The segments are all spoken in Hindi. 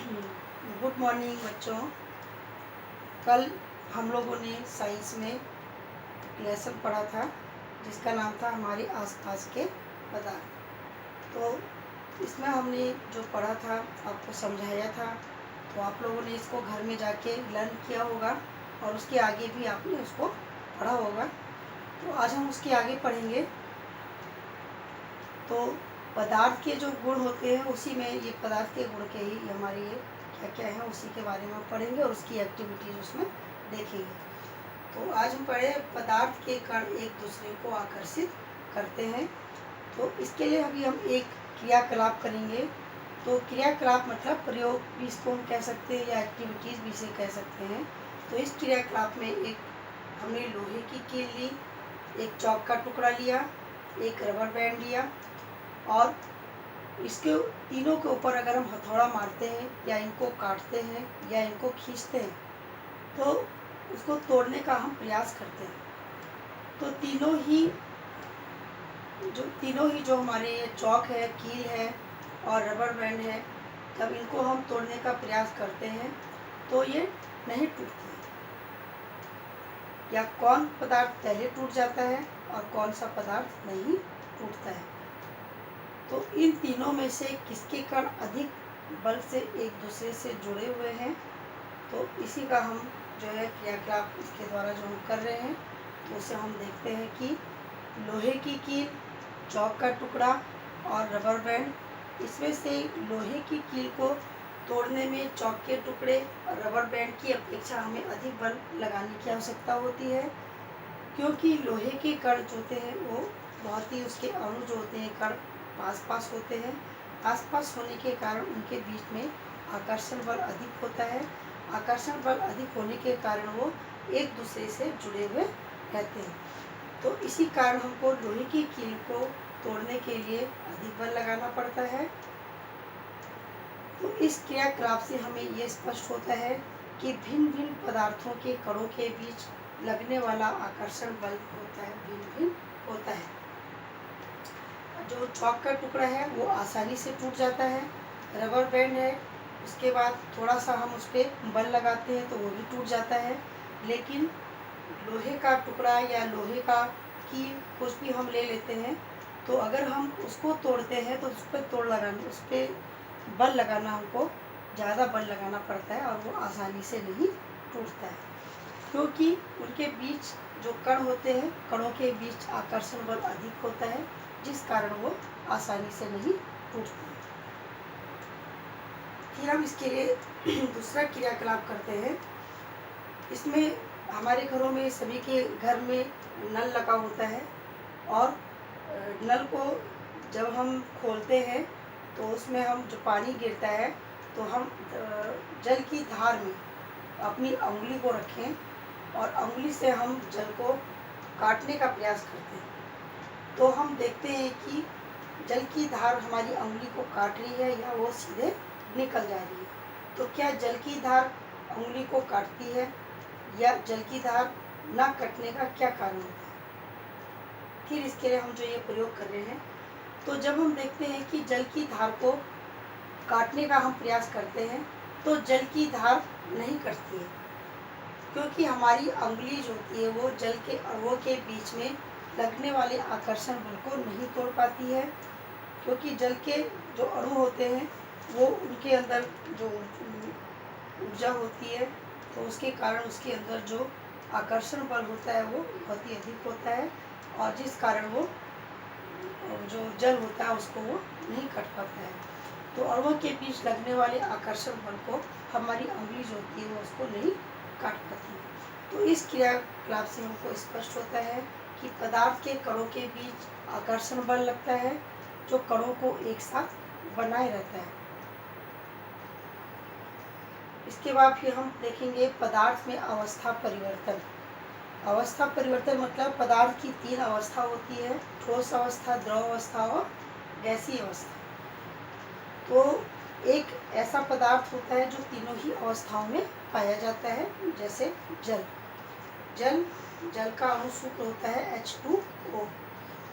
गुड मॉर्निंग बच्चों। कल हम लोगों ने साइंस में लेसन पढ़ा था जिसका नाम था हमारे आसपास के पदार्थ। तो इसमें हमने जो पढ़ा था आपको समझाया था, तो आप लोगों ने इसको घर में जाके लर्न किया होगा और उसके आगे भी आपने उसको पढ़ा होगा। तो आज हम उसके आगे पढ़ेंगे। तो पदार्थ के जो गुण होते हैं उसी में ये पदार्थ के गुण के ही हमारे ये क्या क्या है उसी के बारे में हम पढ़ेंगे और उसकी एक्टिविटीज उसमें देखेंगे। तो आज हम पढ़े पदार्थ के कण एक दूसरे को आकर्षित करते हैं। तो इसके लिए अभी हम एक क्रियाकलाप करेंगे। तो क्रियाकलाप मतलब प्रयोग भी इसको हम कह सकते हैं या एक्टिविटीज़ भी इसे कह सकते हैं। तो इस क्रियाकलाप में एक हमने लोहे की कील ली, एक चौक का टुकड़ा लिया, एक रबर बैंड लिया और इसके तीनों के ऊपर अगर हम हथौड़ा मारते हैं या इनको काटते हैं या इनको खींचते हैं तो उसको तोड़ने का हम प्रयास करते हैं। तो तीनों ही जो हमारे चौक है, कील है और रबर बैंड है, जब इनको हम तोड़ने का प्रयास करते हैं तो ये नहीं टूटते हैं। या कौन पदार्थ पहले टूट जाता है और कौन सा पदार्थ नहीं टूटता है। तो इन तीनों में से किसके कण अधिक बल से एक दूसरे से जुड़े हुए हैं, तो इसी का हम जो है क्रियाकलाप इसके द्वारा जो हम कर रहे हैं तो उसे हम देखते हैं कि लोहे की कील, चौक का टुकड़ा और रबर बैंड, इसमें से लोहे की कील को तोड़ने में चौक के टुकड़े और रबर बैंड की अपेक्षा हमें अधिक बल लगाने की आवश्यकता होती है, क्योंकि लोहे के कण जो होते हैं वो बहुत ही उसके अणु जो होते हैं कण पास पास होते हैं। आस पास होने के कारण उनके बीच में आकर्षण बल अधिक होता है। आकर्षण बल अधिक होने के कारण वो एक दूसरे से जुड़े हुए रहते हैं। तो इसी कारण हमको लोहे की कील को तोड़ने के लिए अधिक बल लगाना पड़ता है। तो इस क्रियाकलाप से हमें ये स्पष्ट होता है कि भिन्न भिन्न पदार्थों के कणों के बीच लगने वाला आकर्षण बल होता है, भिन्न भिन्न होता है। जो चौक का टुकड़ा है वो आसानी से टूट जाता है। रबर बैंड है, उसके बाद थोड़ा सा हम उस पर बल लगाते हैं तो वो भी टूट जाता है। लेकिन लोहे का टुकड़ा या लोहे का कील कुछ भी हम ले लेते हैं तो अगर हम उसको तोड़ते हैं तो उस पर बल लगाना हमको ज़्यादा बल लगाना पड़ता है और वो आसानी से नहीं टूटता है, क्योंकि उनके बीच जो कण होते हैं, कणों के बीच आकर्षण बल अधिक होता है, जिस कारण वो आसानी से नहीं टूटते हैं। फिर हम इसके लिए दूसरा क्रियाकलाप करते हैं। इसमें हमारे घरों में सभी के घर में नल लगा होता है और नल को जब हम खोलते हैं तो उसमें हम जो पानी गिरता है तो हम जल की धार में अपनी उंगली को रखें और उंगली से हम जल को काटने का प्रयास करते हैं। तो हम देखते हैं कि जल की धार हमारी उंगली को काट रही है या वो सीधे निकल जा रही है। तो क्या जल की धार उंगली को काटती है या जल की धार ना कटने का क्या कारण होता है? फिर इसके लिए हम जो ये प्रयोग कर रहे हैं, तो जब हम देखते हैं कि जल की धार को काटने का हम प्रयास करते हैं तो जल की धार नहीं कटती है, क्योंकि हमारी उंगली जो होती है वो जल के अणुओं के बीच में लगने वाले आकर्षण बल को नहीं तोड़ पाती है, क्योंकि जल के जो अणु होते हैं वो उनके अंदर जो ऊर्जा होती है तो उसके कारण उसके अंदर जो आकर्षण बल होता है वो बहुत ही अधिक होता है और जिस कारण वो जो जल होता है उसको वो नहीं कट पाता है। तो अणुओं के बीच लगने वाले आकर्षण बल को हमारी उंगली जो होती है वो उसको नहीं काट पाती है। तो इस क्रियाकलाप से हमको स्पष्ट होता है कि पदार्थ के कणों के बीच आकर्षण बल लगता है जो कणों को एक साथ बनाए रहता है। इसके बाद फिर हम देखेंगे पदार्थ में अवस्था परिवर्तन। अवस्था परिवर्तन मतलब पदार्थ की 3 अवस्था होती है, ठोस अवस्था, द्रव अवस्था और गैसीय अवस्था। तो एक ऐसा पदार्थ होता है जो तीनों ही अवस्थाओं में पाया जाता है, जैसे जल। जल का अणु सूत्र होता है H2O।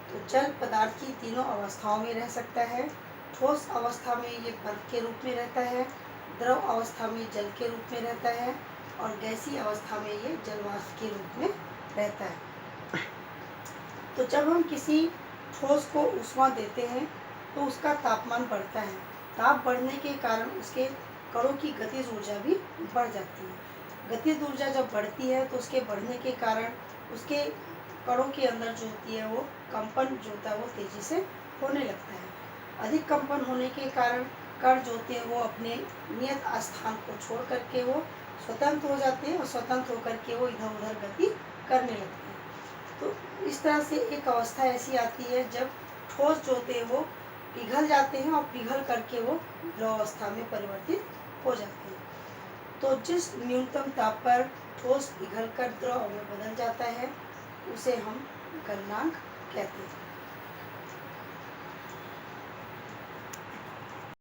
तो जल पदार्थ की तीनों अवस्थाओं में रह सकता है। ठोस अवस्था में ये बर्फ के रूप में रहता है, द्रव अवस्था में जल के रूप में रहता है और गैसीय अवस्था में ये जलवाष्प के रूप में रहता है। तो जब हम किसी ठोस को ऊष्मा देते हैं तो उसका तापमान बढ़ता है। ताप बढ़ने के कारण उसके कणों की गतिज ऊर्जा भी बढ़ जाती है। गतिज ऊर्जा जब बढ़ती है तो उसके बढ़ने के कारण उसके कणों के अंदर जो होती है वो कंपन जो होता है वो तेजी से होने लगता है। अधिक कंपन होने के कारण कण जो होते हैं वो अपने नियत स्थान को छोड़ करके वो स्वतंत्र हो जाते हैं और स्वतंत्र होकर के वो इधर उधर गति करने लगते हैं। तो इस तरह से एक अवस्था ऐसी आती है जब ठोस जो होते हैं वो पिघल जाते हैं और पिघल करके वो द्रव अवस्था में परिवर्तित हो जाते हैं। तो जिस न्यूनतम ताप पर ठोस पिघल कर द्रव में बदल जाता है उसे हम गलनांक कहते हैं।